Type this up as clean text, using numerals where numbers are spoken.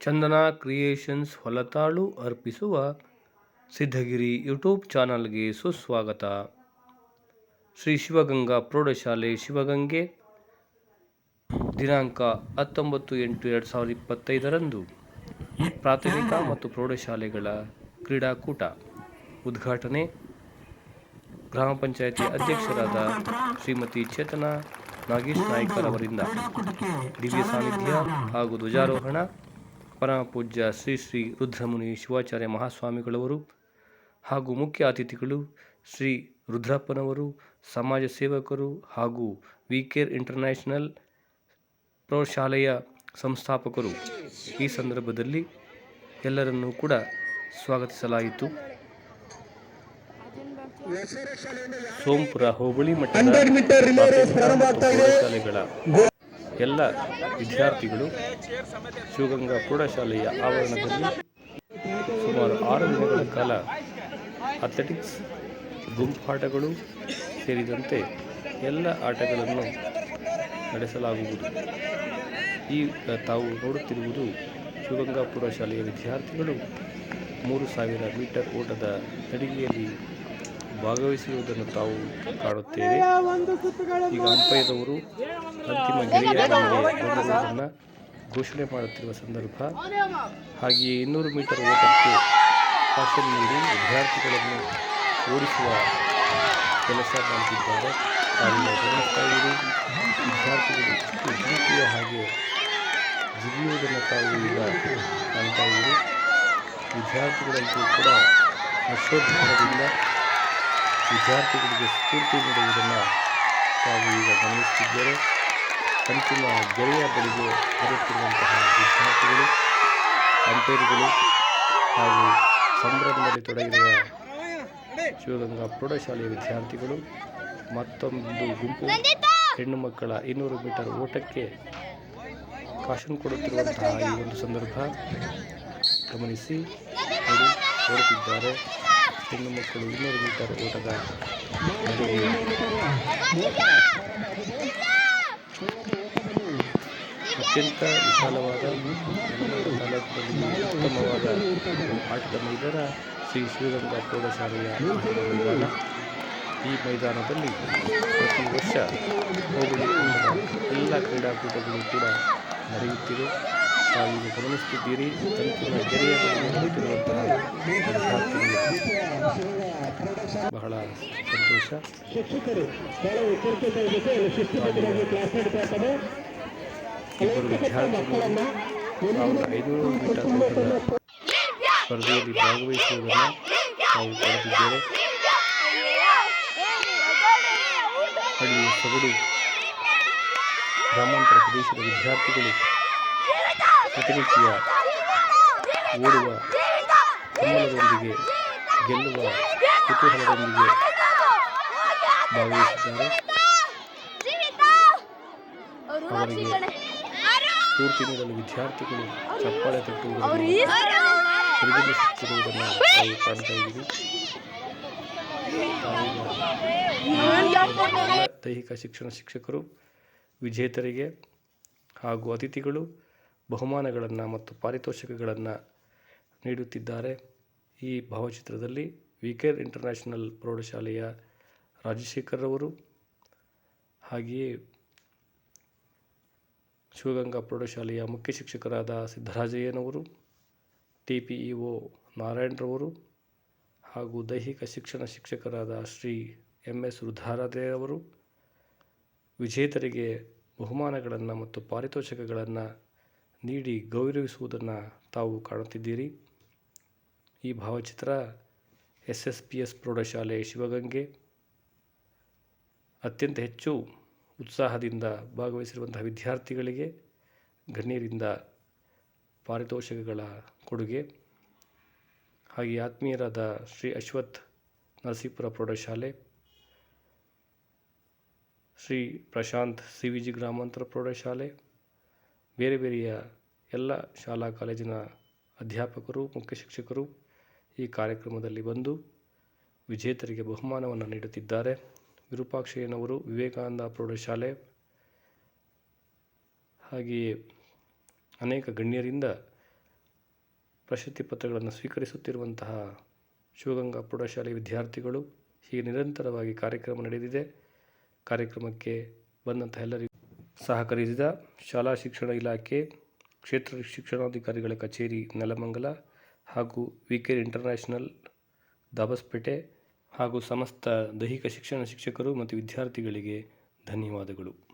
Chandana creations ಹೊಲತಾಳು ಅರ್ಪಿಸುವ Siddhagiri YouTube ಚಾನಲ್ಗೆ ಸುಸ್ವಾಗತ. ಶ್ರೀ ಶಿವಗಂಗಾ ಪ್ರೌಢಶಾಲೆ ಶಿವಗಂಗೆ ದಿನಾಂಕ 19/8/2025 ಪ್ರಾಥಮಿಕ ಮತ್ತು ಪ್ರೌಢಶಾಲೆಗಳ ಕ್ರೀಡಾಕೂಟ ಉದ್ಘಾಟನೆ ಗ್ರಾಮ ಪಂಚಾಯಿತಿ ಅಧ್ಯಕ್ಷರಾದ ಶ್ರೀಮತಿ ಚೇತನಾ ನಾಗೇಶ್ ನಾಯ್ಕರವರಿಂದ ದಿವ್ಯ ಸಾನ್ನಿಧ್ಯ ಹಾಗೂ ಧ್ವಜಾರೋಹಣ ಪರಮ ಪೂಜ್ಯ ಶ್ರೀ ಶ್ರೀ ರುದ್ರಮುನಿ ಶಿವಾಚಾರ್ಯ ಮಹಾಸ್ವಾಮಿಗಳವರು ಹಾಗೂ ಮುಖ್ಯ ಅತಿಥಿಗಳು ಶ್ರೀ ರುದ್ರಪ್ಪನವರು, ಸಮಾಜ ಸೇವಕರು ಹಾಗೂ ವಿಕೇರ್ ಇಂಟರ್ನ್ಯಾಷನಲ್ ಪ್ರೌಢಶಾಲೆಯ ಸಂಸ್ಥಾಪಕರು. ಈ ಸಂದರ್ಭದಲ್ಲಿ ಎಲ್ಲರನ್ನೂ ಕೂಡ ಸ್ವಾಗತಿಸಲಾಯಿತು. ಸೋಂಪುರ ಹೋಬಳಿ ಮಟ್ಟದ ಪ್ರೌಢಶಾಲೆಗಳ ಎಲ್ಲ ವಿದ್ಯಾರ್ಥಿಗಳು ಶಿವಗಂಗಾ ಪ್ರೌಢಶಾಲೆಯ ಆವರಣದಲ್ಲಿ ಸುಮಾರು 6 ದಿನಗಳ ಕಾಲ ಅಥ್ಲೆಟಿಕ್ಸ್, ಗುಂಪಾಟಗಳು ಸೇರಿದಂತೆ ಎಲ್ಲ ಆಟಗಳನ್ನು ನಡೆಸಲಾಗುವುದು. ತಾವು ನೋಡುತ್ತಿರುವುದು ಶಿವಗಂಗಾ ಪ್ರೌಢಶಾಲೆಯ ವಿದ್ಯಾರ್ಥಿಗಳು 3000 ಮೀಟರ್ ಓಟದ ನಡಿಗೆಯಲ್ಲಿ ಭಾಗವಹಿಸಿರುವುದನ್ನು ತಾವು ಕಾಣುತ್ತೇವೆ. ಈಗ ಅಂಪೈರವರು ಅಂತಿಮ ಗೆರೆಯ ಬಂದರುವುದನ್ನು ಘೋಷಣೆ ಮಾಡುತ್ತಿರುವ ಸಂದರ್ಭ. ಹಾಗೆಯೇ 200 ಮೀಟರ್ ಓಟಕ್ಕೆ ಕಾಶನ್ ನೀಡಿ ವಿದ್ಯಾರ್ಥಿಗಳನ್ನು ಓಡಿಸುವ ಕೆಲಸ ಮಾಡುತ್ತಿದ್ದಾರೆ. ತಾವು ಗಮನಿಸ್ತಾ ಇದ್ದೀರಿ, ವಿದ್ಯಾರ್ಥಿಗಳು ಜಿಗಿಯುವ ಹಾಗೆ ಜಿಗಿಯುವುದನ್ನು ತಾವು ಈಗ ಕಾಣ್ತಾ ಇದ್ದೀರಿ. ವಿದ್ಯಾರ್ಥಿಗಳಂತೂ ಕೂಡ ಹರ್ಷೋದ್ಗಾರದಿಂದ ವಿದ್ಯಾರ್ಥಿಗಳಿಗೆ ಸ್ಫೂರ್ತಿ ನೀಡುವುದನ್ನು ತಾವು ಈಗ ಗಮನಿಸುತ್ತಿದ್ದಾರೆ. ಅಂತಿಮ ಗೆರೆಯ ಬಳಿಗೆ ಬರುತ್ತಿರುವಂತಹ ವಿದ್ಯಾರ್ಥಿಗಳು, ಅಂಪೈರ್ಗಳು ಹಾಗೂ ಸಂಭ್ರಮದಲ್ಲಿ ತೊಡಗಿರುವ ಶಿವಗಂಗಾ ಪ್ರೌಢಶಾಲೆಯ ವಿದ್ಯಾರ್ಥಿಗಳು. ಮತ್ತೊಂದು ಗುಂಪು ಹೆಣ್ಣು ಮಕ್ಕಳ 200 ಮೀಟರ್ ಓಟಕ್ಕೆ ಕಾಶನ್ ಕೊಡುತ್ತಿರುವಂತಹ ಈ ಒಂದು ಸಂದರ್ಭ ಗಮನಿಸಿ ಓಡುತ್ತಿದ್ದಾರೆ. ಹೆಣ್ಣು ಮಕ್ಕಳು 200 ಮೀಟರ್ ಓಟದ ನಡುವೆ ಅತ್ಯಂತ ವಿಶಾಲವಾದ ತಾಲೂಕಿನಲ್ಲಿ ಉತ್ತಮವಾದ ಆಟದ ಮೈದಾನ ಶ್ರೀ ಶಿವಗಂಗಾ ಪ್ರೌಢಶಾಲೆಯ ಮೈದಾನ. ಈ ಮೈದಾನದಲ್ಲಿ ಪ್ರತಿ ವರ್ಷ ಹೋಬಳಿ ಎಲ್ಲ ಕ್ರೀಡಾಕೂಟಗಳು ಕೂಡ ನಡೆಯುತ್ತಿವೆ. ತಾವೀಗ ಗಮನಿಸುತ್ತಿದ್ದೀರಿ. ಅಂತಿಮ ಗೆರೆಯ ನಡೆಯುತ್ತಿರುವಂತಹ ಬಹಳ ಸಂತೋಷ. ಇಬ್ಬರು ವಿದ್ಯಾರ್ಥಿಗಳು 1500 ಮೀಟರ್ ಓಟದ ಸ್ಪರ್ಧೆಯಲ್ಲಿ ಭಾಗವಹಿಸುವುದನ್ನು ನಾವು ಕಾಣುತ್ತಿದ್ದೇವೆ. ಹಳ್ಳಿಯ ಸೊಗಡು ಗ್ರಾಮಾಂತರ ಪ್ರದೇಶದ ವಿದ್ಯಾರ್ಥಿಗಳು ಪ್ರತಿನಿತ್ಯ ಓಡುವ ಹಮ್ಮಲದೊಂದಿಗೆ, ಗೆಲ್ಲುವ ಕುತೂಹಲದೊಂದಿಗೆ ಭಾಗವಹಿಸಿದ್ದಾರೆ. ಅವರಿಗೆ ಸ್ಫೂರ್ತಿ ನೀಡಲು ವಿದ್ಯಾರ್ಥಿಗಳು ಚಪ್ಪಾಳೆ ತಟ್ಟುವುದನ್ನು, ಪ್ರತಿನಿಧಿಸುತ್ತಿರುವುದನ್ನು ನಾವು ಕಾಣ್ತಾ ಇದ್ದೀವಿ. ದೈಹಿಕ ಶಿಕ್ಷಣ ಶಿಕ್ಷಕರು ವಿಜೇತರಿಗೆ ಹಾಗೂ ಅತಿಥಿಗಳು ಬಹುಮಾನಗಳನ್ನು ಮತ್ತು ಪಾರಿತೋಷಕಗಳನ್ನು ನೀಡುತ್ತಿದ್ದಾರೆ. ಈ ಭಾವಚಿತ್ರದಲ್ಲಿ ವಿಕೇರ್ ಇಂಟರ್ನ್ಯಾಷನಲ್ ಪ್ರೌಢಶಾಲೆಯ ರಾಜಶೇಖರ್ ಅವರು, ಹಾಗೆಯೇ ಶಿವಗಂಗಾ ಪ್ರೌಢಶಾಲೆಯ ಮುಖ್ಯ ಶಿಕ್ಷಕರಾದ ಸಿದ್ದರಾಜಯ್ಯನವರು, TPEO ನಾರಾಯಣರವರು ಹಾಗೂ ದೈಹಿಕ ಶಿಕ್ಷಣ ಶಿಕ್ಷಕರಾದ ಶ್ರೀ MS ರುದ್ರಾದೇವರು ವಿಜೇತರಿಗೆ ಬಹುಮಾನಗಳನ್ನು ಮತ್ತು ಪಾರಿತೋಷಕಗಳನ್ನು ನೀಡಿ ಗೌರವಿಸುವುದನ್ನು ತಾವು ಕಾಣುತ್ತಿದ್ದೀರಿ. ಈ ಭಾವಚಿತ್ರ SSPS ಪ್ರೌಢಶಾಲೆ ಶಿವಗಂಗೆ ಅತ್ಯಂತ ಹೆಚ್ಚು ಉತ್ಸಾಹದಿಂದ ಭಾಗವಹಿಸಿರುವಂತಹ ವಿದ್ಯಾರ್ಥಿಗಳಿಗೆ ಗಣ್ಯರಿಂದ ಪಾರಿತೋಷಕಗಳ ಕೊಡುಗೆ. ಹಾಗೆ ಆತ್ಮೀಯರಾದ ಶ್ರೀ ಅಶ್ವಥ್ ನರಸೀಪುರ ಪ್ರೌಢಶಾಲೆ, ಶ್ರೀ ಪ್ರಶಾಂತ್ CVG ಗ್ರಾಮಾಂತರ ಪ್ರೌಢಶಾಲೆ, ಬೇರೆ ಬೇರೆಯ ಎಲ್ಲ ಶಾಲಾ ಕಾಲೇಜಿನ ಅಧ್ಯಾಪಕರು, ಮುಖ್ಯ ಶಿಕ್ಷಕರು ಈ ಕಾರ್ಯಕ್ರಮದಲ್ಲಿ ಬಂದು ವಿಜೇತರಿಗೆ ಬಹುಮಾನವನ್ನು ನೀಡುತ್ತಿದ್ದಾರೆ. ವಿರೂಪಾಕ್ಷಯ್ಯನವರು ವಿವೇಕಾನಂದ ಪ್ರೌಢಶಾಲೆ, ಹಾಗೆಯೇ ಅನೇಕ ಗಣ್ಯರಿಂದ ಪ್ರಶಸ್ತಿ ಪತ್ರಗಳನ್ನು ಸ್ವೀಕರಿಸುತ್ತಿರುವಂತಹ ಶಿವಗಂಗಾ ಪ್ರೌಢಶಾಲೆ ವಿದ್ಯಾರ್ಥಿಗಳು ಹೀಗೆ ನಿರಂತರವಾಗಿ ಕಾರ್ಯಕ್ರಮ ನಡೆದಿದೆ. ಕಾರ್ಯಕ್ರಮಕ್ಕೆ ಬಂದಂತಹ ಎಲ್ಲರಿಗೂ ಸಹಕರಿಸಿದ ಶಾಲಾ ಶಿಕ್ಷಣ ಇಲಾಖೆ, ಕ್ಷೇತ್ರ ಶಿಕ್ಷಣಾಧಿಕಾರಿಗಳ ಕಚೇರಿ ನೆಲಮಂಗಲ ಹಾಗೂ ವಿಕೇರ್ ಇಂಟರ್ನ್ಯಾಷನಲ್ ದಾಬಸ್ಪೇಟೆ ಹಾಗೂ ಸಮಸ್ತ ದೈಹಿಕ ಶಿಕ್ಷಣ ಶಿಕ್ಷಕರು ಮತ್ತು ವಿದ್ಯಾರ್ಥಿಗಳಿಗೆ ಧನ್ಯವಾದಗಳು.